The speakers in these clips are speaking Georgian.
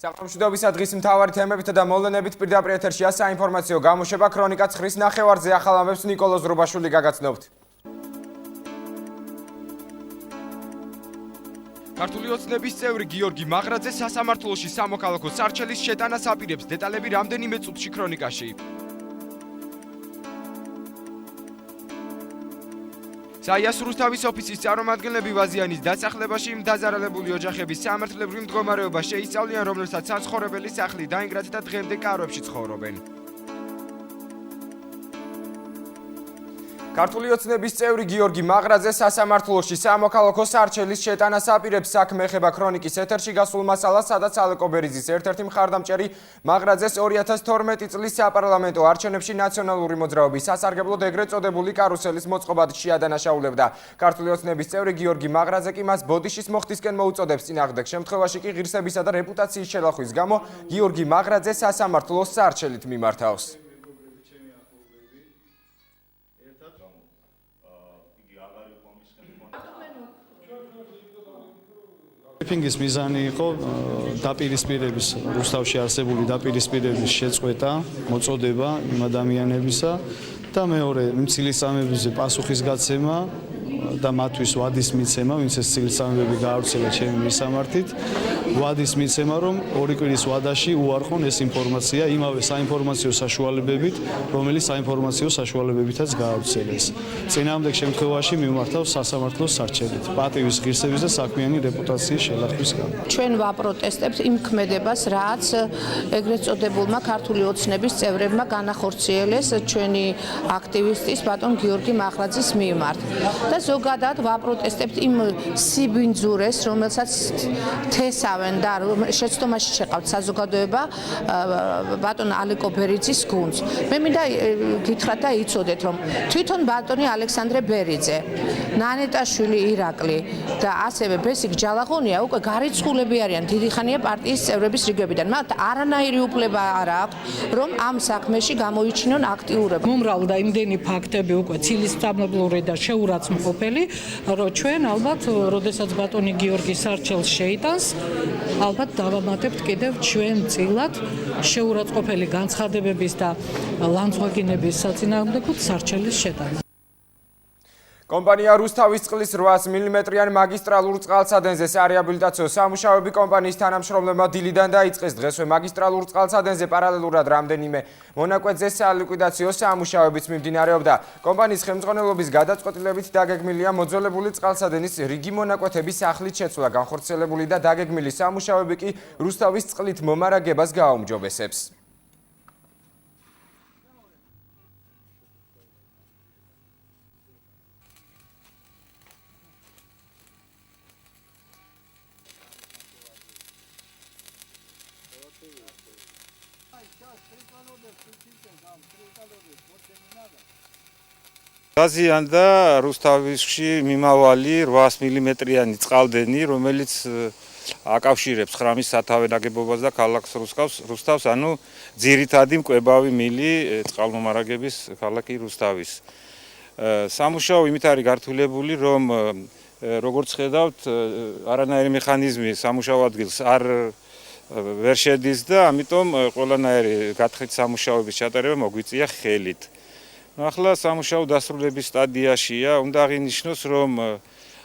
Საყრომშვიდობის დღის მთავარი თემებითა და მოვლენებით პირდაპირ ეთერშია საინფორმაციო გამოშვება ქრონიკა ცხრის ნახევარზე ახალ ამბებს ნიკოლოზ რუბაშვილი გაგაცნობთ. ქართული ოცნების წევრი გიორგი მაღრაძე სასამართლოში სამოქალაქო სარჩელის შეტანას აპირებს. დეტალები რამდენიმე წუთში ქრონიკაში. საიას რუსთავის ოფისის წარმომადგენლები ვაზიანის დასახლებაში დაზარალებული ოჯახების სამართლებრივ მდგომარეობას შეისწავლიან, რომელსაც საცხოვრებელი სახლი დაინგრათ და დღემდე კარვებში ცხოვრობენ. ქართული ოცნების წევრი გიორგი მაღრაძე სასამართლოში სამოქალაქო სარჩელის შეტანას აპირებს. საქმე ეხება ქრონიკის ეთერში გასულ მასალას, სადაც ალეკო ბერიძის ერთ-ერთი მხარდამჭერი მაღრაძეს 2012 წლის საპარლამენტო არჩევნებში ნაციონალური მოძრაობის სასარგებლოდ ეგრეთ წოდებული კარუსელის მოწყობად შეადანაშაულებდა. ქართული ოცნების წევრი გიორგი მაღრაძე კი მას ბოდიშის მოხდისკენ მოუწოდებს. წინააღმდეგ შემთხვევაში კი ღირსებისა და რეპუტაციის შელახვის გამო გიორგი მაღრაძე სასამართლოს სარჩელით მიმართავს. ბრიფინგის მიზანი იყო დაპირისპირების რუსთავში არსებული დაპირისპირების შეწყვეტა, მოწოდება იმ ადამიანებისა და მეორე მცილისწამებებზე პასუხისგაცემა და მათთვის ვადის მიცემა, ვინც ეს მცილისწამებები გაავრცელა ჩემი მისამართით, ვადის მიცემა, რომ 2 კვირის ვადაში უარყონ ეს ინფორმაცია იმავე საინფორმაციო საშუალებებით, რომელიც საინფორმაციო საშუალებებითაც გაავრცელეს. წინააღმდეგ შემთხვევაში მიმართავს სასამართლოს სარჩელით, პატივის ღირსების და საქმიანი რეპუტაციის შელახვის გამო. ჩვენ ვაპროტესტებთ იმ ქმედებას, რაც ეგრეთ წოდებულმა ქართული ოცნების წევრებმა განახორციელეს ჩვენი აქტივისტის ბატონ გიორგი მაღრაძის მიმართ. და ზოგადად ვაპროტესტებთ იმ სიბინძურეს, რომელსაც თესავენ და შეცდომაში შეყავთ საზოგადოება ბატონ ალეკო ბერიძის გუნდს. მე მინდა გითხრათ და იცოდეთ, რომ თვითონ ბატონი ალექსანდრე ბერიძე, ნანეტაშვილი ირაკლი და ასევე ბესიკ ჯალაღონია უკვე გარიცხულები არიან დიდი ხანია პარტიის წევრების რიგებიდან. მათ არანაირი უფლება არ აქვს, რომ ამ საქმეში გამოიჩინონ აქტიურობა. მომრავლდა იმდენი ფაქტები უკვე ცილისწამებლური და შეურაცხმყოფელი, რომ ჩვენ ალბათ, როდესაც ბატონი გიორგი სარჩელს შეიტანს, ალბათ დავამატებთ კიდევ ჩვენ წილად შეურაცხმყოფელი განცხადებების და ლანძღვაგინების საწინააღმდეგოდ სარჩელის შეტანა. კომპანია რუსთავის წყლის 800 მმ-იან მაგისტრალურ წყალსადენზე სარეაბილიტაციო სამუშაოები კომპანიის თანამშრომლებმა დილიდან დაიწყეს. დღესვე მაგისტრალურ წყალსადენზე პარალელურად რამდენიმე მონაკვეთზე სალიკვიდაციო სამუშაოებიც მიმდინარეობდა. კომპანიის ხელმძღვანელობის გადაწყვეტილებით დაგეგმილია მოძველებული წყალსადენის რიგი მონაკვეთების ახლით შეცვლა. განხორციელებული და დაგეგმილი სამუშაოები კი რუსთავის წყლით მომარაგებას გააუმჯობესებს. გაზიანდა რუსთავისში მიმავალი 800 მმ-იანი წყალდენი, რომელიც აკავშირებს ხრამის სათავე ნაგებობას და ქალაქ რუსთავს, ანუ ძირითადი მკვებავი მილი წყალმომარაგების ქალაქი რუსთავის. სამუშაო იმით არის გართულებული, რომ როგორც ხედავთ, არანაირი მექანიზმი სამუშაო ადგილს არ ვერ შედის და ამიტომ ყველანაირი გათხრით სამუშაოების ჩატარება მოგვიწია ხელით. ახლა სამუშაო დასრულების სტადიაშია. უნდა აღინიშნოს, რომ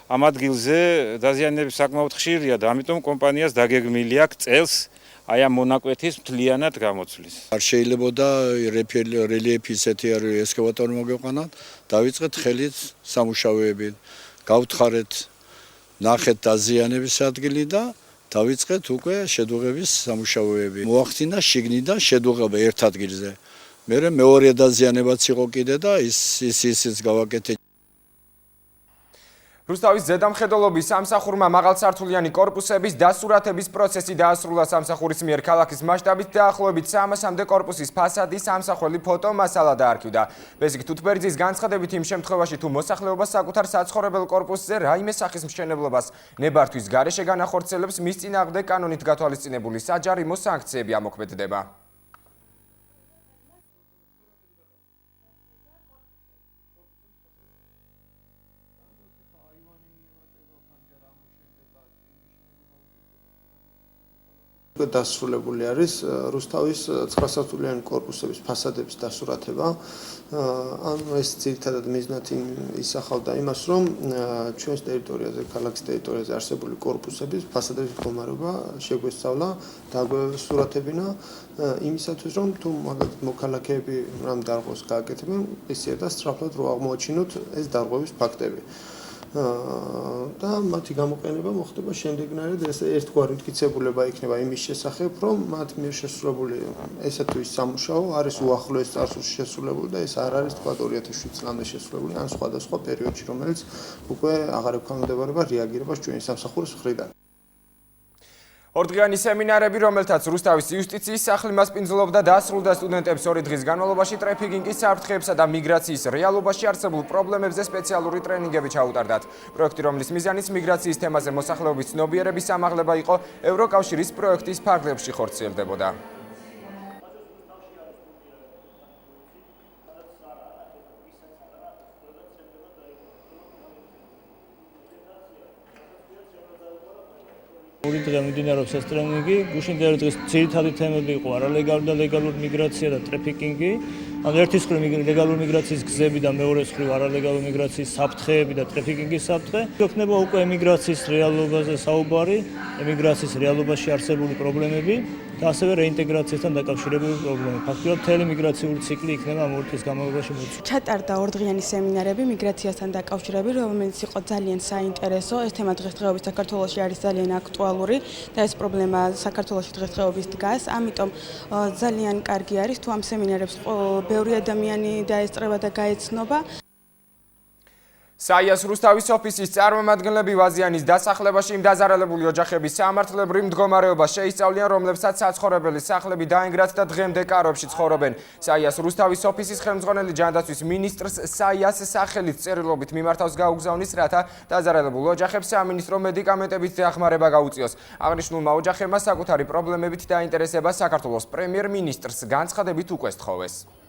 ამ ადგილზე დაზიანების საკმაოდ ხშირია და ამიტომ კომპანიას დაგეგმილი აქვს წელს აი ამ მონაკვეთის მთლიანად გამოცვლის. არ შეიძლებოდა რელიეფი ისეთი არის ესკავატორი მოგეყანათ, დავიწყეთ ხელით სამუშაოები, გავთხარეთ, ნახეთ დაზიანების ადგილი და დავიწყეთ უკვე შედუღების სამუშაოები. მოახდინა შიგნიდან შედუღება ერთ ადგილზე. მერე მეორე დაზიანებაც იყო კიდე და ისიც გავაკეთე. რუსთავის ზედამხედველობის სამსახურმა მაღალსართულიანი კორპუსების დასურათების პროცესი დაასრულა. სამსახურის მიერ ქალაქის მასშტაბით დაახლოებით 300-მდე კორპუსის ფასადი სამსახველი ფოტომასალა დაარქივდა. ბესიკ თუთბერიძის განცხადებით, იმ შემთხვევაში თუ მოსახლეობა საკუთარ საცხოვრებელ კორპუსზე რაიმე სახის მშენებლობას ნებართვის გარეშე განახორციელებს, მის წინააღმდეგ კანონით გათვალისწინებული საჯარიმო სანქციები ამოქმედდება. დასრულებული არის რუსთავის 9 სართულიანი კორპუსების ფასადების დასურათება. ეს ძირითადად მიზნად ისახავდა იმას, რომ ჩვენს ტერიტორიაზე, ქალაქის ტერიტორიაზე არსებული კორპუსების ფასადების მდგომარეობა შეგვესწავლა, დაგვესურათებინა იმისათვის, რომ თუ მაგალითად მოქალაქეები რამ დარღვევას გააკეთებენ, ისე და სწრაფად რო აღმოაჩინოთ ეს დარღვევის ფაქტები. და მათი გამოყენება მოხდება შემდეგნაირად, ეს ერთგვარი მტკიცებულება იქნება იმის შესახებ, რომ მათ მიერ შესრულებული ესა თუ ის სამუშაო არის უახლოეს წარსულში შესრულებული და ეს არ არის თქვა 2007 წლამდე შესრულებული, ან სხვადასხვა პერიოდში, რომელიც უკვე აღარ ექვემდებარება რეაგირებას ჩვენი სამსახურის მხრიდან. ორდღიანი სემინარები, რომელთაც რუსთავის იუსტიციის სახლი მასპინძლობდა, დასრულდა სტუდენტებს 2 დღის განმავლობაში ტრაფიკინგის საფრთხეებსა და მიგრაციის რეალობაში არსებულ პრობლემებზე სპეციალური ტრენინგები ჩაუტარდათ. პროექტი, რომლის მიზანიც მიგრაციის თემაზე მოსახლეობის ცნობიერების ამაღლება იყო, ევროკავშირის პროექტის ფარგლებში ხორციელდებოდა. ორი დღე მიმდინარეობს ეს ტრენინგი. გუშინდელი დღის ძირითადი თემები იყო არალეგალური და ლეგალური მიგრაცია და ტრაფიკინგი. ერთის მხრივ ლეგალური მიგრაციის გზები და მეორეს მხრივ არალეგალური მიგრაციის საფრთხეები და ტრაფიკინგის საფრთხე. იქნება უკვე ემიგრაციის რეალობაზე საუბარი, ემიგრაციის რეალობაში არსებული პრობლემები და ასევე რეინტეგრაციასთან დაკავშირებული პრობლემები. ფაქტობრივად მთელი მიგრაციული ციკლი იქნება ამ 2 თვის განმავლობაში მოწყვეტილი. ჩატარდა ორდღიანი სემინარები მიგრაციასთან დაკავშირებით, რომელიც იყო ძალიან საინტერესო. ეს თემა დღესდღეობით საქართველოში არის ძალიან აქტუალური და ეს პრობლემა საქართველოში დღესდღეობით დგას. ამიტომ ძალიან კარგი არის თუ ამ სემინარებს ბევრი ადამიანი დაესწრება და გაეცნობა. საიას რუსთავის ოფისის წარმომადგენლები ვაზიანის დასახლებაში იმ დაზარალებული ოჯახების სამართლებრივ მდგომარეობას შეისწავლიან, რომლებსაც საცხოვრებელი სახლები დაინგრათ და დღემდე კაროებში ცხოვრობენ. საიას რუსთავის ოფისის ხელმძღვანელი ჯანდაცვის მინისტრს საიას სახელით წერილობით მიმართავს გაუგზავნის, რათა დაზარალებულ ოჯახებს სამინისტრო მედიკამენტებით დახმარება გაუწიოს. აღნიშნულმა ოჯახებმა საკუთარი პრობლემებით დაინტერესება საქართველოს პრემიერ-მინისტრს განცხადებით უკვე სთხოვეს.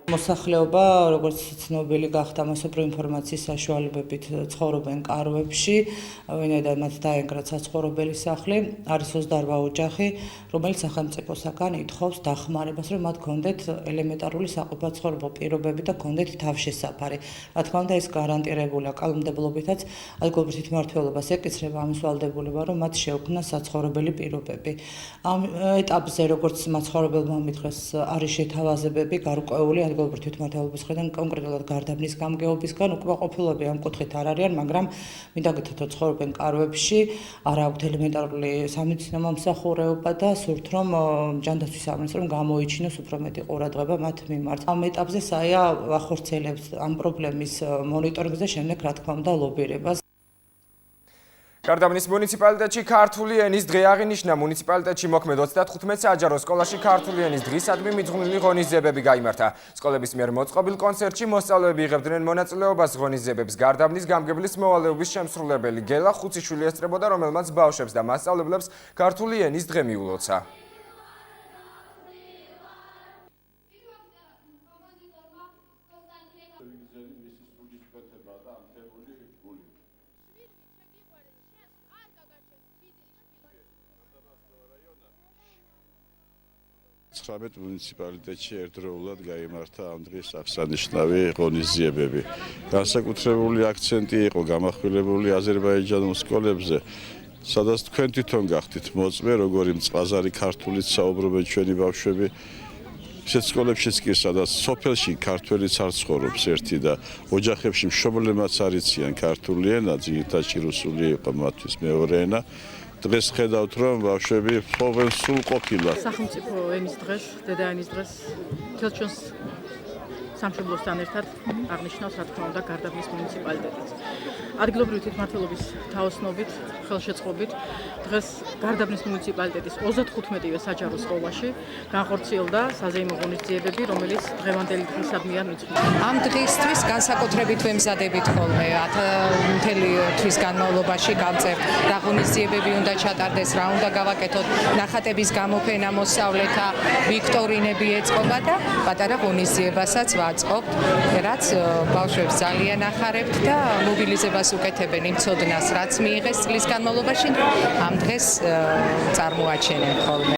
მოსახლეობა, როგორც ცნობილი გახდა, მასობრივი ინფორმაციის საშუალებებით ცხოვრობენ კარვებში, ვინაიდან მათ დაენგრათ საცხოვრებელი სახლი, არის 28 ოჯახი, რომელიც სახელმწიფოსაგან ითხოვს დახმარებას, რომ მათ გქონდეთ ელემენტარული საყოფაცხოვრებო პირობები და გქონდეთ თავშესაფარი. რა თქმა უნდა, ეს გარანტირებულია კანონმდებლობითაც, ადგილობრივ თვითმმართველობას ეკისრება ამის ვალდებულება, რომ მათ შეუქმნას საცხოვრებელი პირობები. ამ ეტაპზე, როგორც მაცხოვრებელმა მითხრეს, არის შეთავაზებები გარკვეული ადგილობრივ თვითმმართველობის მხრიდან კონკრეტულად გარდაბნის გამგეობისგან უკმაყოფილოები ამ კუთხით არ არიან, მაგრამ მინდა გითხრათ, ცხოვრობენ კარვებში, არ აქვთ ელემენტარული სამედიცინო მომსახურება და სურთ, რომ ჯანდაცვის სამინისტრომ გამოიჩინოს უფრო მეტი ყურადღება მათ მიმართ. ამ ეტაპზე საია ახორციელებს ამ პრობლემის მონიტორინგს და შემდეგ, რა თქმა უნდა, ლობირებას. გარდაბნის მუნიციპალიტეტში ქართული ენის დღე აღინიშნა. მუნიციპალიტეტში მოქმედ 35 საჯარო სკოლაში ქართული ენის დღისადმი მიძღვნილი ღონისძიებები გაიმართა. სკოლების მიერ მოწყობილ კონცერტში მოსწავლეები იღებდნენ მონაწილეობას. ღონისძიებებს გარდაბნის გამგებლის მოვალეობის შემსრულებელი გელა ხუციშვილი ესწრებოდა, რომელმაც ბავშვებს და მასწავლებლებს ქართული ენის დღე მიულოცა. მუნიციპალიტეტში ერთდროულად გაიმართა ამ დღის აღსანიშნავი ღონისძიებები. განსაკუთრებული აქცენტი იყო გამახვილებული აზერბაიჯანულ სკოლებზე, სადაც თქვენ თვითონ გახდით მოწმე, როგორი მწყაზარი ქართულით საუბრობენ ჩვენი ბავშვები. ისეთ სკოლებშიც კი, სადაც სოფელში ქართველიც არ ცხოვრობს ერთი და ოჯახებში მშობლებმაც არ იციან ქართული ენა, ძირითადად რუსული იყო მათთვის მეორე ენა. დღეს ხედავთ, რომ ბავშვები ფლობენ სულ ყოფილად. სახელმწიფო ენის დღეს, დედა ენის დღეს მთელ ჩვენს სამშობლოსთან ერთად აღნიშნავს, რა თქმა უნდა, გარდაბნის მუნიციპალიტეტიც. ადგილობრივი თვითმმართველობის თაოსნობით ხელშეწყობით დღეს გარდაბნის მუნიციპალიტეტის 35-ვე საჯარო სკოლაში განხორციელდა საზეიმო ღონისძიებები, რომელიც დღევანდელი დღისადმია მიწყდება. ამ დღისთვის განსაკუთრებით ვემზადებით ხოლმე მთელი თვის განმავლობაში გავწერთ რა ღონისძიებები უნდა ჩატარდეს, რა უნდა გავაკეთოთ, ნახატების გამოფენა, მოსწავლეთა ვიქტორინები ეწყობა და პატარა ღონისძიებასაც ვაწყობთ, რაც ბავშვებს ძალიან ახარებთ და მობილიზებას უკეთებენ იმ ცოდნას, რაც მიიღეს წლის განმავლობაში, ამ დღეს წარმოაჩენენ ხოლმე.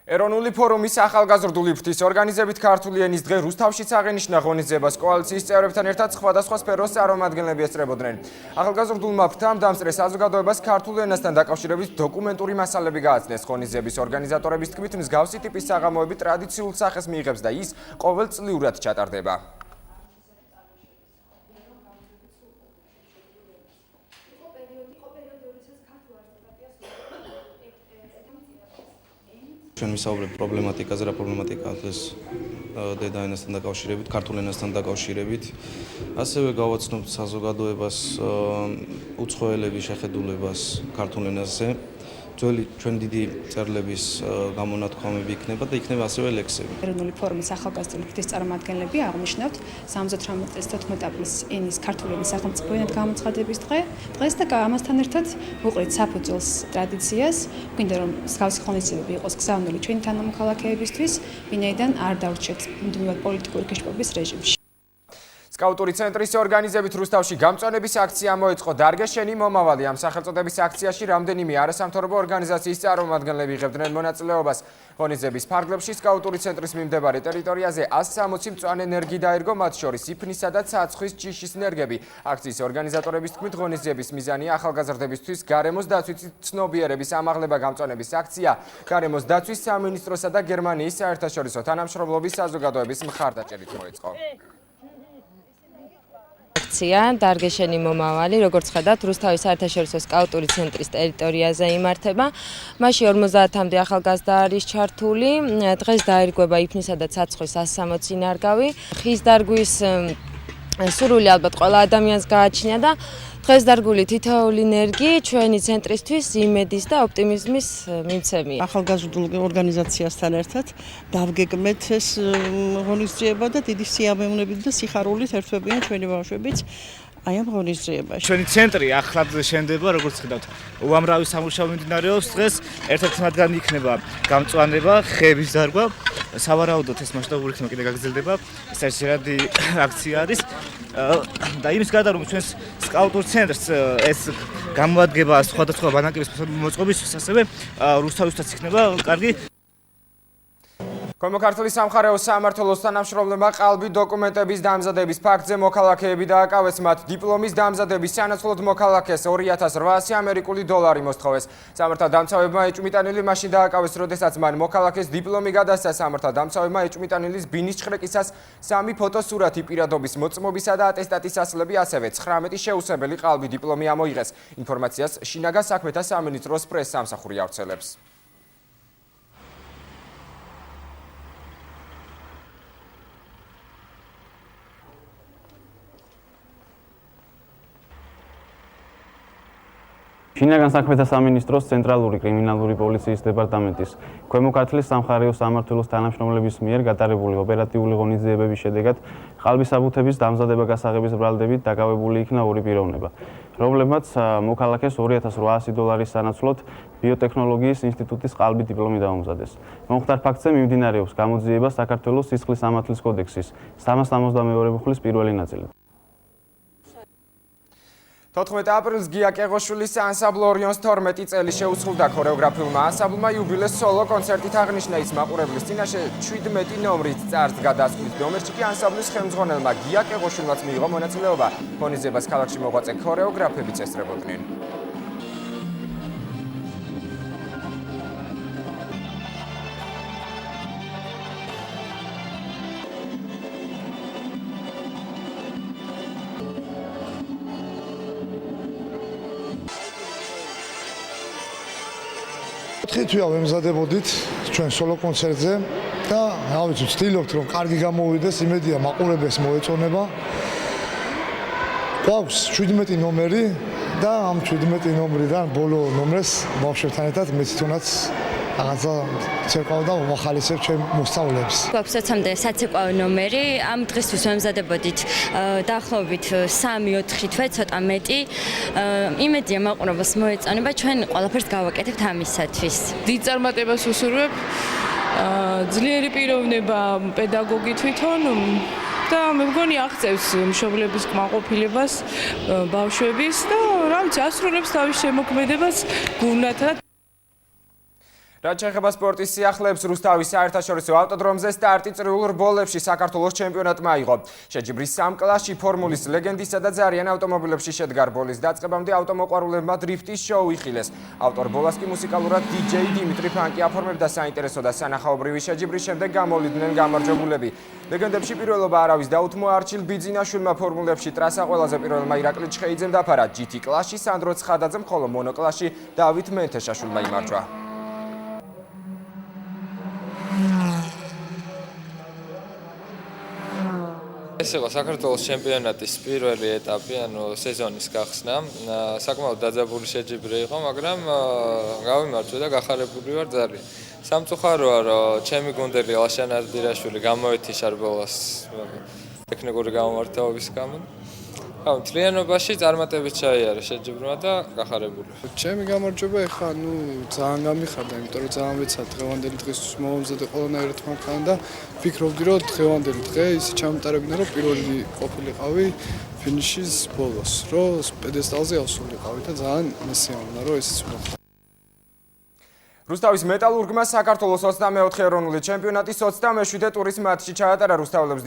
ეროვნული ფორუმის ახალგაზრდული ფრთის ორგანიზებით ქართული ენის დღე რუსთავშიც აღენიშნა ღონისძიებას კოალიციის წევრებთან ერთად სხვადასხვა სფეროს წარმომადგენლები ესწრებოდნენ. ახალგაზრდულმა ფრთამ დამსწრეს საზოგადოებას ქართულ ენასთან დაკავშირებით დოკუმენტური მასალები გააცნეს. ღონისძიების ორგანიზატორების თქმით, მსგავსი ტიპის საღამოები ტრადიციულ სახეს მიიღებს და ის ყოველწლიურად ჩატარდება. ჩვენ ვისაუბრებთ პრობლემატიკაზე, რა პრობლემატიკაა დღეს დედა ენასთან დაკავშირებით, ქართულ ენასთან დაკავშირებით. ასევე გავაცნობთ საზოგადოებას უცხოელების შეხედულებას ქართულ ენაზე. ჩვენ დიდი წერლების გამონათქვამები იქნება და იქნება ასევე ლექსები. ეროვნული ფორუმის ახალგაზრდული ფრთის წარმომადგენლები აღნიშნავთ 78 წელს 14 აპრილს ენის ქართული ენის სახელმწიფო ენად გამოცხადების დღეს და ამასთან ერთად ვუყრით საფუძველს ტრადიციას, გვინდა რომ მსგავსი ღონისძიებები იყოს გზავნილი ჩვენი თანამოქალაქეებისთვის, ვინაიდან არ დავრჩეთ მუდმივად პოლიტიკური გაშფობის რეჟიმში. სკაუტური ცენტრის ორგანიზებით რუსთავში გამწვანების აქცია მოეწყო დარგეშენი მომავალი. ამ სახელწოდების აქციაში რამდენიმე არასამთავრობო ორგანიზაციის წარმომადგენლები იღებდნენ მონაწილეობას. ღონისძიების ფარგლებში სკაუტური ცენტრის მიმდებარე ტერიტორიაზე 160 მწვანე ნერგი დაერგო, მათ შორის იფნისა და ცაცხვის ჯიშის ნერგები. აქციის ორგანიზატორების თქმით, ღონისძიების მიზანია ახალგაზრდებისთვის გარემოს დაცვის ცნობიერების ამაღლება. გამწვანების აქცია გარემოს დაცვის სამინისტროსა და გერმანიის საერთაშორისო თანამშრომლობის საზოგადოების მხარდაჭერით მოეწყო. აქცია დარგეშენი მომავალი, როგორც ხედავთ, რუსთავის საერთაშორისო სკაუტური ცენტრის ტერიტორიაზე იმართება. მასში 50-მდე ახალგაზრდა არის ჩართული. დღეს დაირგვება იფნისა და ცაცხვის 160 ნარგავი. ხის დარგვის სურვილი ალბათ ყველა ადამიანს გააჩნია და დღეს დარგული თითოეული ნერგი ჩვენი ცენტრისთვის იმედის და ოპტიმიზმის მიმცემია. ახალგაზრდულ ორგანიზაციასთან ერთად დავგეგმეთ ეს ღონისძიება და დიდი სიამოვნებით და სიხარულით ერთვებიან ჩვენი ბავშვებიც აი ამ ღონისძიებაში. ჩვენი ცენტრი ახლად შენდება, როგორც ხედავთ, უამრავი სამუშაო მიმდინარეობს დღეს. ერთ-ერთი მათგანი იქნება გამწვანება, ხეების დარგვა. სავარაუდოდ ეს მასშტაბური იქნება, კიდე გაგრძელდება. ეს ერთადერთი აქცია არის და იმის გარდა რომ ჩვენს სკაუტურ ცენტრს ეს გამოადგება სხვადასხვა ბანაკების მოწყობისთვის, ასევე რუსთავისთაც იქნება კარგი. ქვემო ქართლის სამხარეო სამმართველოს თანამშრომლებმა ყალბი დოკუმენტების დამზადების ფაქტზე მოქალაქეები დააკავეს. მათ დიპლომის დამზადების სანაცვლოდ მოქალაქეს 2800 ამერიკული დოლარი მოსთხოვეს. სამართალ დამცავებმა ეჭვმიტანილი მაშინ დააკავეს, როდესაც მან მოქალაქეს დიპლომი გადასცა. სამართალ დამცავებმა ეჭვმიტანილის ბინის ჭხრეკისას 3 ფოტოსურათი, პირადობის მოწმობისა და ატესტატის ასლები, ასევე 19 შეუსებელი ყალბი დიპლომი ამოიღეს. ინფორმაციას შინაგან საქმეთა სამინისტროს პრეს-სამსახური ავრცელებს. შინაგან საქმეთა სამინისტროს ცენტრალური კრიმინალური პოლიციის დეპარტამენტის ქვემო ქართლის სამხარეო სამმართველოს თანამშრომლების მიერ გატარებული ოპერატიული ღონისძიებების შედეგად ყალბის საბუთების დამზადება გასაღების ბრალდებით დაკავებული იქნა 2 პიროვნება, რომლებმაც მოქალაქეს 2800 დოლარის სანაცვლოდ ბიოტექნოლოგიის ინსტიტუტის ყალბი დიპლომი დაუმზადეს. მომხდარ ფაქტზე მიმდინარეობს გამოძიება საქართველოს სისხლის სამართლის კოდექსის 372 მუხლის პირველი ნაწილი. 14 აპრილს გია კეღოშვილის ანსამბლ ორიონს 12 წელი შეუწყვილდა. ქორეოგრაფიულმა ანსამბლმა იუბილეს სოლო კონცერტით აღნიშნა. ის მაყურებლის წინაშე 17 ნომრით წარს გადასკვით. ნომერში კი ანსამბლის ხელმძღვანელმა გია კეღოშვილმაც მიიღო მონაწილეობა. ღონისძიებას ქალაქში მოღვაწე ქორეოგრაფებიც ესწრებოდნენ. თვია ვემზადებოდით ჩვენ სოლო კონცერტზე და რა ვიცი, ვცდილობთ რომ კარგი გამოვიდეს, იმედია მაყურებელს მოეწონება. გვაქვს 17 ნომერი, და ამ 17 ნომრიდან ბოლო ნომრებს ბავშვებთან ერთად მეც თუნდაც რაღაცა ცეკვავ და ვახალისებ ჩემ მოსწავლეებს. გვაქვს 20-მდე საცეკვაო ნომერი, ამ დღისთვის ვემზადებოდით დაახლოებით 3-4 თვე, ცოტა მეტი. იმედია მაყურებელს მოეწონება, ჩვენ ყველაფერს გავაკეთებთ ამისათვის. დიდ წარმატებას ვუსურვებ. ძლიერი პიროვნება პედაგოგი თვითონ და მე მგონი აღწევს მშობლების კმაყოფილებას ბავშვების და რა ვიცი, ასრულებს თავის შემოქმედებას გუნდთან. რაც შეეხება სპორტის სიახლეებს, რუსთავის საერთაშორისო ავტოდრომზე სტარტი წრიულ რბოლებში საქართველოს ჩემპიონატმა აიღო. შეჯიბრის 3 კლასში ფორმულის ლეგენდისა და ძალიან ავტომობილებში შედგა რბოლის დაწყებამდე ავტომოყვარულებმა დრიფტის შოუ იხილეს. ავტორბოლას კი მუსიკალურად DJ დიმიტრი ფანკი აფორმებდა საინტერესო და სანახაობრივი შეჯიბრის შემდეგ გამოვიდნენ გამარჯვებულები. ლეგენდებში პირველობა არავის დაუთმო არჩილ ბიძინაშვილმა ფორმულებში ტრასა ყველაზე პირველმა ირაკლი ჩხეიძემ დაფარა. GT კლასში სანდრო ცხადაძემ, ხოლო მონო კლასში დავით მენთეშაშვილმა იმარჯვა. ეს იყო საქართველოს ჩემპიონატის პირველი ეტაპი, ანუ სეზონის გახსნა. საკმაოდ დაძაბული შეჯიბრი იყო, მაგრამ გავიმარჯვე და გახარებული ვარ ძალიან. სამწუხაროა, რომ ჩემი გუნდელი ლაშან არდირაშვილი გამოეთიშა რბოლას ტექნიკური გამომართვების გამო. მთლიანობაში წარმატებით ჩაიარა შეჯიბრმა და გახარებული. ჩემი გამარჯვება ეხლა ძალიან გამიხარდა, იმიტომ რომ ძალიან მეცად დღევანდელი დღისთვის მომამზადე ყველანაირად მანქანა და ვფიქრობდი რომ დღევანდელი დღე ისე ჩამოტარებინა რომ პირველი ყოფილიყავი ფინიშის ბოლოს, რომ პედესტალზე ავსულიყავი და ძალიან მესიამოვნა რომ ესეც მოხდა. რუსთავის მეტალურგმა საქართველოს 24 ეროვნული ჩემპიონატის 27 ტურის მატჩი ჩაატარა რუსთაველებს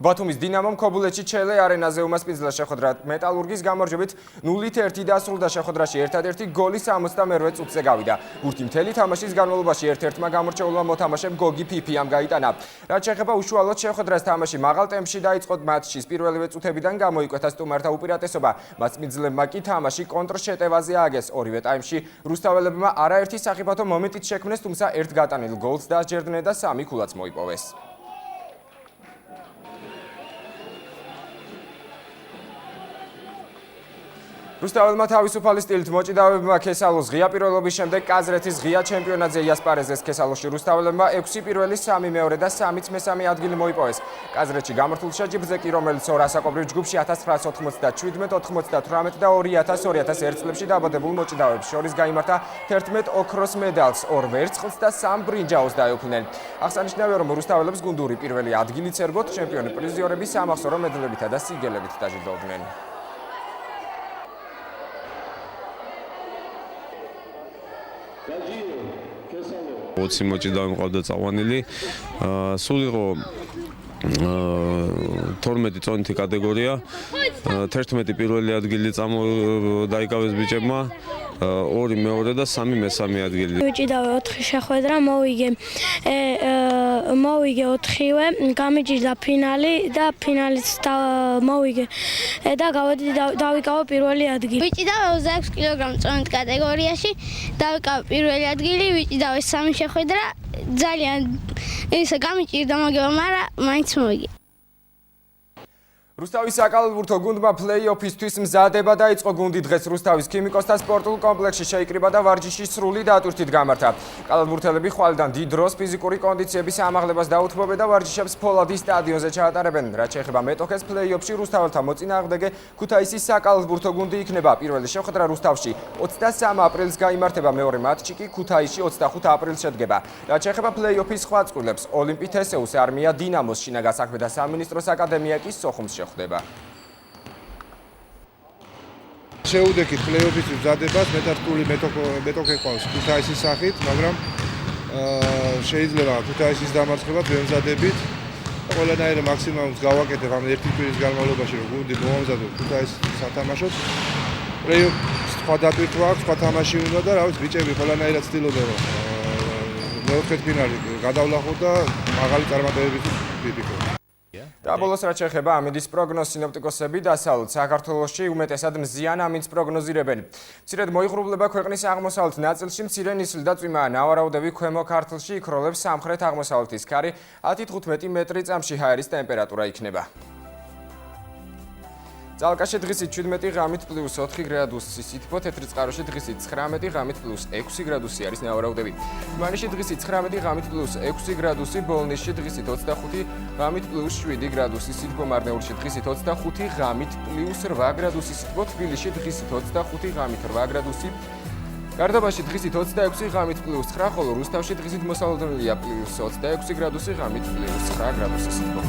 ბათუმის დინამომ ქობულეთში ჩელე არენაზე უმასპინძლა შეხვედრა მეტალურგის გამარჯვებით 0-1 დასრულდა შეხვედრაში ერთადერთი გოლი 68 წუთზე გავიდა. გურთი მთელი თამაშის განმავლობაში ერთ-ერთმა გამორჩეულმა მოთამაშემ გოგი ფიფიამ გაიტანა. რაც შეეხება უშუალოდ შეხვედრას, თამაში მაღალ ტემპში დაიწყო, მატჩის პირველივე წუთებიდან გამოიკვეთა სტუმართა უპირატესობა. მასპინძლებმა კი თამაში კონტრშეტევაზე ააგეს. ორივე ტაიმში რუსთაველებმა ერთი სახიფათო მომენტით შექმნეს, თუმცა ერთ გატანილ გოლს დასჯერდნენ და 3 ქულაც მოიპოვეს. რუსთაველმა თავისუფალი სტილით მოჭიდავებმა ქესალოს ღია პირველობის შემდეგ კაზრეთის ღია ჩემპიონატზე იასპარეზეს. ქესალოში რუსთაველებმა 6 პირველი, 3 მეორე და 3 მესამე ადგილი მოიპოვეს. კაზრეთში გამართულ შეჯიბრზე კი, რომელიც ორ ასაკობრივ ჯგუფში 1997, 98 და 2000-2001 წლებში დაბადებულ მოჭიდავეებს შორის გაიმართა 11 ოქროს მედალს, 2 ვერცხლს და 3 ბრინჯაოს დაეუფლნენ. აღსანიშნავია, რომ რუსთაველებს გუნდური პირველი ადგილიც ერგოთ, ჩემპიონი პრიზიორები სამახსოვრო მედლებითა და სიგელებით დაჯილდოვდნენ. ოცი მოჭიდავე მყავდა წაყვანილი. სულ იყო 12 წონითი კატეგორია. 11 პირველი ადგილი დაიკავეს ბიჭებმა, 2 მეორე და 3 მესამე ადგილი. მოჭიდავე 4 შეხვედრა, მოვიგე 4-ვე, გამიჭირდა ფინალი და ფინალიც მოვიგე და დავიკავე პირველი ადგილი. ვიჭიდავე 26 კილოგრამ წონით კატეგორიაში, დავიკავე პირველი ადგილი, ვიჭიდავე 3 შეხვედრა, ძალიან ისე გამიჭირდა მოგება, მაგრამ მაინც მოვიგე. რუსთავის საკალათბურთო გუნდმა პლეი-ოფისთვის მზადება დაიწყო. გუნდი დღეს რუსთავის ქიმიკოსთა სპორტულ კომპლექსში შეიკრიბა და ვარჯიში სრული დატვირთით გამართა. კალათბურთელები ხვალიდან დიდ დროს ფიზიკური კონდიციების ამაღლებას დაუთმობენ და ვარჯიშებს ფოლადის სტადიონზე ჩაატარებენ. რაც შეეხება მეტოქეს, პლეი-ოფში რუსთაველთა მოწინააღმდეგე ქუთაისის საკალათბურთო გუნდი იქნება. პირველი შეხვედრა რუსთავში 23 აპრილს გაიმართება, მეორე მატჩი კი ქუთაისში 25 აპრილს შედგება. რაც შეეხება პლეი-ოფის სხვა წყვილებს, ოლიმპი თესეუს, არმია დინამოს, შინაგან საქმეთა სამინისტროს აკადემია კი სოხუმს ხდება. შეუდექით პლეი-ოფის მზადებას, მეტართული მეტოქე ყავს ქუთაისის სახით, მაგრამ შეიძლება ქუთაისის დამარცხებას ვემზადებით. ყველანაირ მაქსიმუმს გავაკეთებ ამ ერთი კვირის განმავლობაში, რომ გუნდი მომამზადო ქუთაისის სათამაშოდ. პლეი-ოფის სხვა დატვირთვა აქვს, სხვა თამაში უნდა და რა ვიცი, ბიჭები ყველანაირად ცდილობენ, რომ მეოთხედ ფინალი გადავლახოთ და მაღალი წარმატებებით ვიფიქროთ. და ბოლოს რაც შეეხება ამინდის პროგნოზს, სინოპტიკოსები დასავლეთ საქართველოში უმეტესად მზიან ამინდს პროგნოზირებენ. მცირედ მოიღრუბლება ქვეყნის აღმოსავლეთ ნაწილში, მცირე ნისლი და წვიმაა ნავარაუდები ქვემო ქართლში, იქროლებს სამხრეთ აღმოსავლეთის ქარი 10-15 მეტრი წამში ჰაერის ტემპერატურა იქნება. წალკაში დღისით 17 ღამით პლუს 4 გრადუსი, სითბო თეთრი წყაროში დღისით 19 ღამით პლუს 6 გრადუსი არის ნავარაუდები. თბილისში დღისით 19 ღამით პლუს 6 გრადუსი, ბოლნისში დღისით 25 ღამით პლუს 7 გრადუსი, სითბო მარნეულში დღისით 25 ღამით პლუს 8 გრადუსი, სითბო თბილისში დღისით 25 ღამით 8 გრადუსი. გარდაბაში დღისით 26 ღამით პლუს 9, ხოლო რუსთავში დღისით მოსალოდნელია პლუს 26 გრადუსი ღამით პლუს 9 გრადუსი სითბო.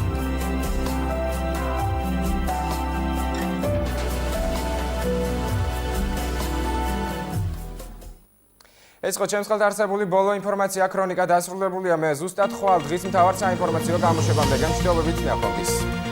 ეს ხო ჩემს ხელთ არსებული ბოლო ინფორმაცია ქრონიკა დასრულებულია მე ზუსტად ხვალ დღის მთავარ საინფორმაციო გამოშვებამდე გამშვიდობებით ნახვამდის.